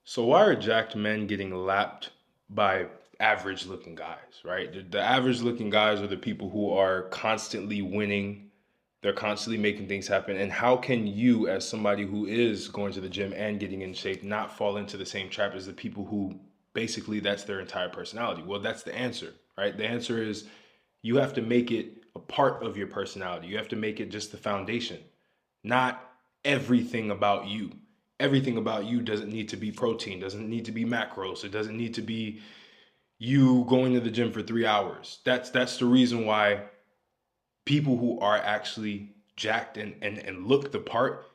So why are jacked men getting lapped by average looking guys, right? The average looking guys are the people who are constantly winning. They're constantly making things happen. And how can you, as somebody who is going to the gym and getting in shape, not fall into the same trap as the people who basically that's their entire personality? Well, that's the answer, right? The answer is you have to make it a part of your personality. You have to make it just the foundation, not everything about you. Everything about you doesn't need to be protein, doesn't need to be macros, it doesn't need to be you going to the gym for 3 hours. That's the reason why people who are actually jacked and look the part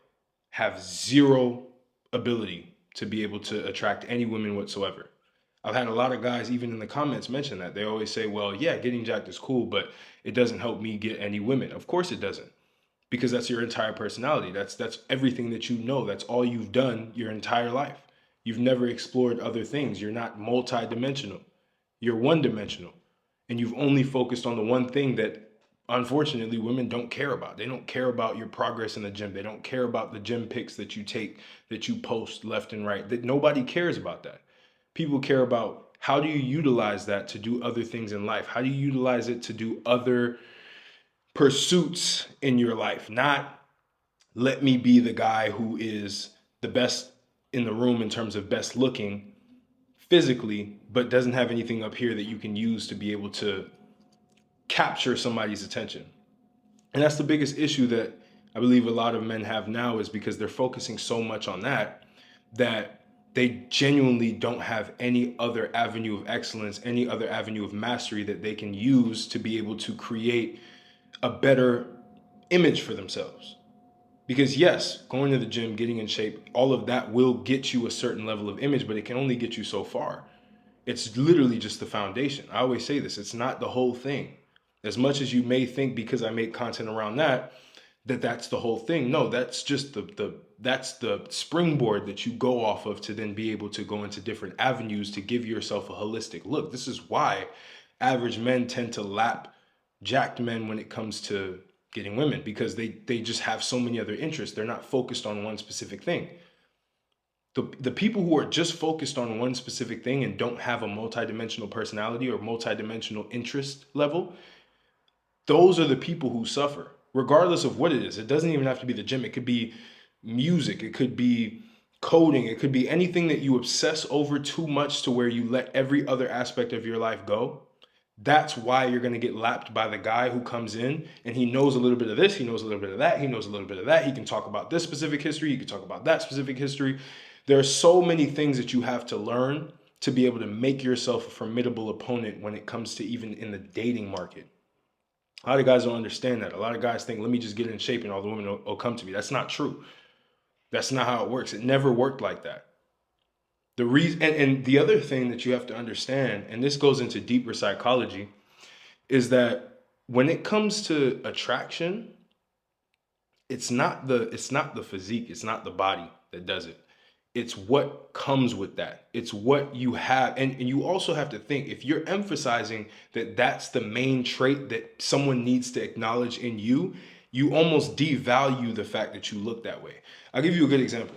have zero ability to be able to attract any women whatsoever. I've had a lot of guys, even in the comments, mention that. They always say, well, yeah, getting jacked is cool, but it doesn't help me get any women. Of course it doesn't, because that's your entire personality. That's everything that you know. That's all you've done your entire life. You've never explored other things. You're not multi-dimensional. You're one-dimensional. And you've only focused on the one thing that unfortunately women don't care about. They don't care about your progress in the gym. They don't care about the gym pics that you take, that you post left and right. That nobody cares about that. People care about how do you utilize that to do other things in life? How do you utilize it to do other pursuits in your life? Not let me be the guy who is the best in the room in terms of best looking physically, but doesn't have anything up here that you can use to be able to capture somebody's attention. And that's the biggest issue that I believe a lot of men have now, is because they're focusing so much on that they genuinely don't have any other avenue of excellence, any other avenue of mastery that they can use to be able to create a better image for themselves. Because yes, going to the gym, getting in shape, all of that will get you a certain level of image, but it can only get you so far. It's literally just the foundation. I always say this, it's not the whole thing. As much as you may think, because I make content around that, that's the whole thing. No, that's just that's the springboard that you go off of to then be able to go into different avenues to give yourself a holistic look. This is why average men tend to lap jacked men when it comes to getting women, because they just have so many other interests. They're not focused on one specific thing. The people who are just focused on one specific thing and don't have a multidimensional personality or multidimensional interest level, those are the people who suffer, regardless of what it is. It doesn't even have to be the gym. It could be music. It could be coding. It could be anything that you obsess over too much to where you let every other aspect of your life go. That's why you're going to get lapped by the guy who comes in and he knows a little bit of this, he knows a little bit of that, he knows a little bit of that. He can talk about this specific history, he can talk about that specific history. There are so many things that you have to learn to be able to make yourself a formidable opponent when it comes to even in the dating market. A lot of guys don't understand that. A lot of guys think, let me just get in shape and all the women will come to me. That's not true. That's not how it works. It never worked like that. The reason, and the other thing that you have to understand, and this goes into deeper psychology, is that when it comes to attraction, it's not the physique, it's not the body that does it. It's what comes with that. It's what you have. And you also have to think, if you're emphasizing that that's the main trait that someone needs to acknowledge in you, you almost devalue the fact that you look that way. I'll give you a good example.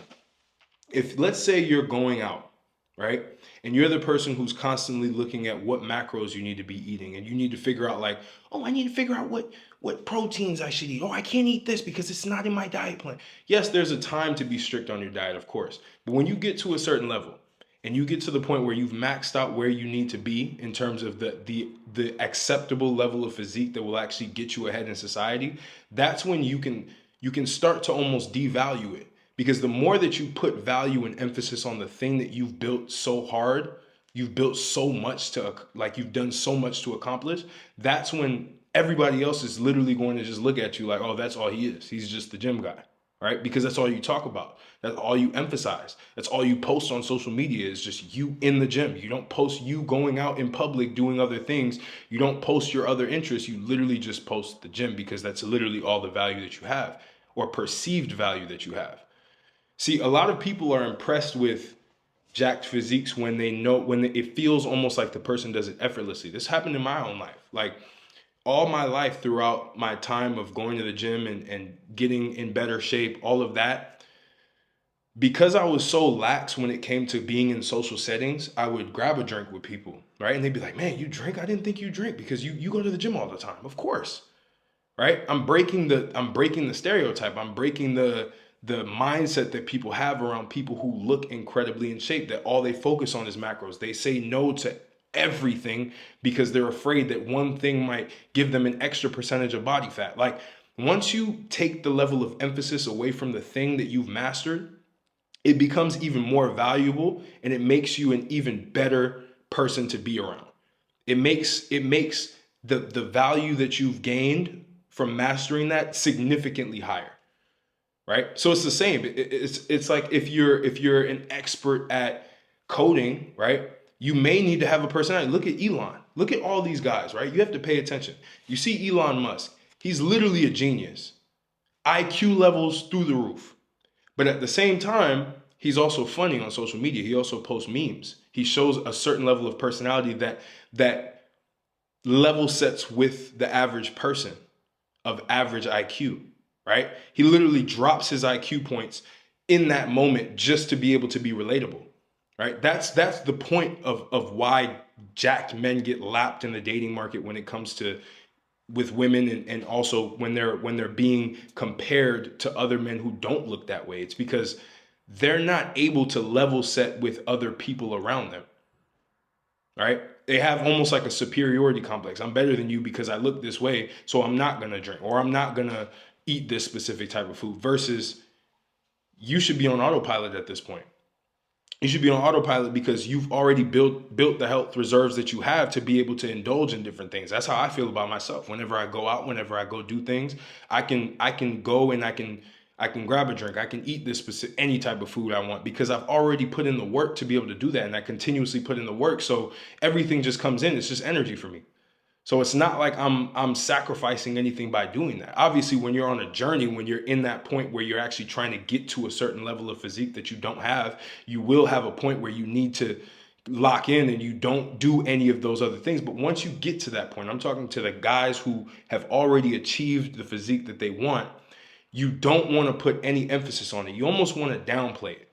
If let's say you're going out, right? And you're the person who's constantly looking at what macros you need to be eating, and you need to figure out like, oh, I need to figure out what proteins I should eat. Oh, I can't eat this because it's not in my diet plan. Yes, there's a time to be strict on your diet, of course. But when you get to a certain level and you get to the point where you've maxed out where you need to be in terms of the acceptable level of physique that will actually get you ahead in society, that's when you can start to almost devalue it. Because the more that you put value and emphasis on the thing that you've built so hard, you've built so much to, like you've done so much to accomplish, that's when everybody else is literally going to just look at you like, oh, that's all he is. He's just the gym guy, right? Because that's all you talk about. That's all you emphasize. That's all you post on social media is just you in the gym. You don't post you going out in public doing other things. You don't post your other interests. You literally just post the gym because that's literally all the value that you have or perceived value that you have. See, a lot of people are impressed with jacked physiques when they know, it feels almost like the person does it effortlessly. This happened in my own life. Like all my life throughout my time of going to the gym and getting in better shape, all of that, because I was so lax when it came to being in social settings, I would grab a drink with people, right? And they'd be like, man, you drink? I didn't think you drink because you go to the gym all the time. Of course, right? I'm breaking the stereotype. I'm breaking the mindset that people have around people who look incredibly in shape, that all they focus on is macros. They say no to everything because they're afraid that one thing might give them an extra percentage of body fat. Like, once you take the level of emphasis away from the thing that you've mastered, it becomes even more valuable and it makes you an even better person to be around. It makes the value that you've gained from mastering that significantly higher, right? So it's the same. It's like if you're an expert at coding, right? You may need to have a personality. Look at Elon. Look at all these guys, right? You have to pay attention. You see Elon Musk. He's literally a genius. IQ levels through the roof. But at the same time, he's also funny on social media. He also posts memes. He shows a certain level of personality that level sets with the average person of average IQ, right? He literally drops his IQ points in that moment just to be able to be relatable, right? That's the point of why jacked men get lapped in the dating market when it comes to with women, and also when they're being compared to other men who don't look that way. It's because they're not able to level set with other people around them, right? They have almost like a superiority complex. I'm better than you because I look this way, so I'm not gonna drink or I'm not gonna eat this specific type of food, versus you should be on autopilot at this point. You should be on autopilot because you've already built the health reserves that you have to be able to indulge in different things. That's how I feel about myself. Whenever I go out, whenever I go do things, I can go and I can grab a drink. I can eat this specific any type of food I want because I've already put in the work to be able to do that, and I continuously put in the work. So everything just comes in. It's just energy for me. So it's not like I'm sacrificing anything by doing that. Obviously, when you're on a journey, when you're in that point where you're actually trying to get to a certain level of physique that you don't have, you will have a point where you need to lock in and you don't do any of those other things. But once you get to that point, I'm talking to the guys who have already achieved the physique that they want, you don't want to put any emphasis on it. You almost want to downplay it.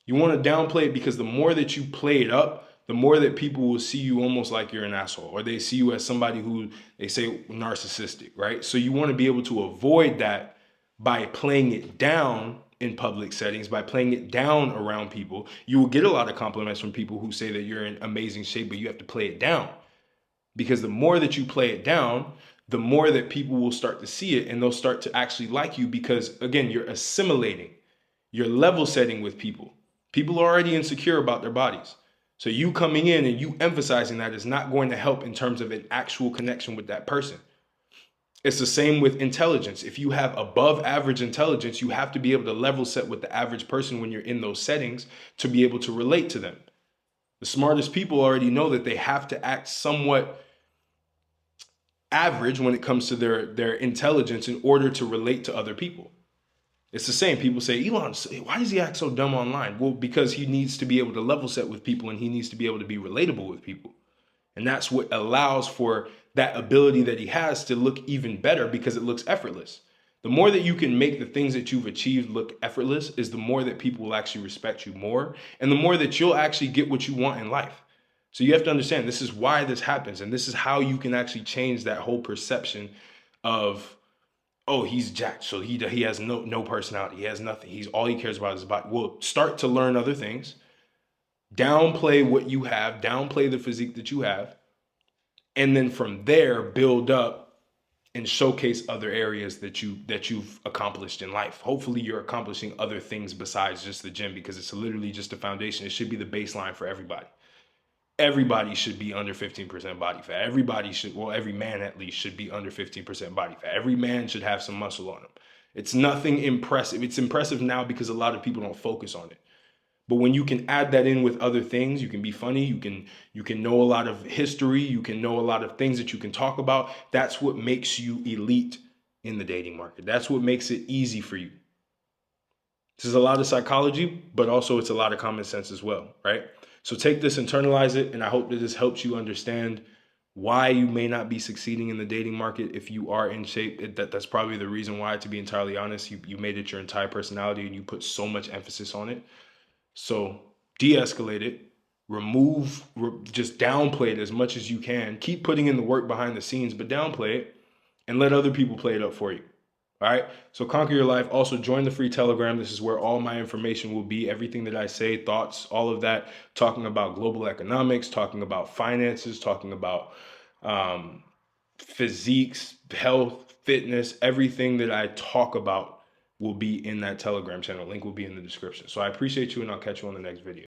You want to downplay it because the more that you play it up, the more that people will see you almost like you're an asshole, or they see you as somebody who they say narcissistic, right? So you want to be able to avoid that by playing it down in public settings, by playing it down around people. You will get a lot of compliments from people who say that you're in amazing shape, but you have to play it down. Because the more that you play it down, the more that people will start to see it and they'll start to actually like you because, again, you're assimilating, you're level setting with people. People are already insecure about their bodies. So you coming in and you emphasizing that is not going to help in terms of an actual connection with that person. It's the same with intelligence. If you have above average intelligence, you have to be able to level set with the average person when you're in those settings to be able to relate to them. The smartest people already know that they have to act somewhat average when it comes to their intelligence in order to relate to other people. It's the same. People say, Elon, why does he act so dumb online? Well, because he needs to be able to level set with people and he needs to be able to be relatable with people. And that's what allows for that ability that he has to look even better because it looks effortless. The more that you can make the things that you've achieved look effortless is the more that people will actually respect you more and the more that you'll actually get what you want in life. So you have to understand this is why this happens, and this is how you can actually change that whole perception of, oh, he's jacked, so he has no personality, he has nothing, he's all he cares about is his body. Well, start to learn other things, downplay what you have, downplay the physique that you have, and then from there build up and showcase other areas that you've accomplished in life. Hopefully you're accomplishing other things besides just the gym, because it's literally just a foundation. It should be the baseline for everybody. Everybody should be under 15% body fat. Everybody should, well, every man at least should be under 15% body fat. Every man should have some muscle on him. It's nothing impressive. It's impressive now because a lot of people don't focus on it. But when you can add that in with other things, you can be funny, you can know a lot of history, you can know a lot of things that you can talk about. That's what makes you elite in the dating market. That's what makes it easy for you. This is a lot of psychology, but also it's a lot of common sense as well, right? So take this, internalize it, and I hope that this helps you understand why you may not be succeeding in the dating market. If you are in shape, that's probably the reason why, to be entirely honest. You made it your entire personality and you put so much emphasis on it. So de-escalate it, just downplay it as much as you can. Keep putting in the work behind the scenes, but downplay it and let other people play it up for you. All right. So conquer your life. Also join the free Telegram. This is where all my information will be. Everything that I say, thoughts, all of that, talking about global economics, talking about finances, talking about physiques, health, fitness, everything that I talk about will be in that Telegram channel. Link will be in the description. So I appreciate you, and I'll catch you on the next video.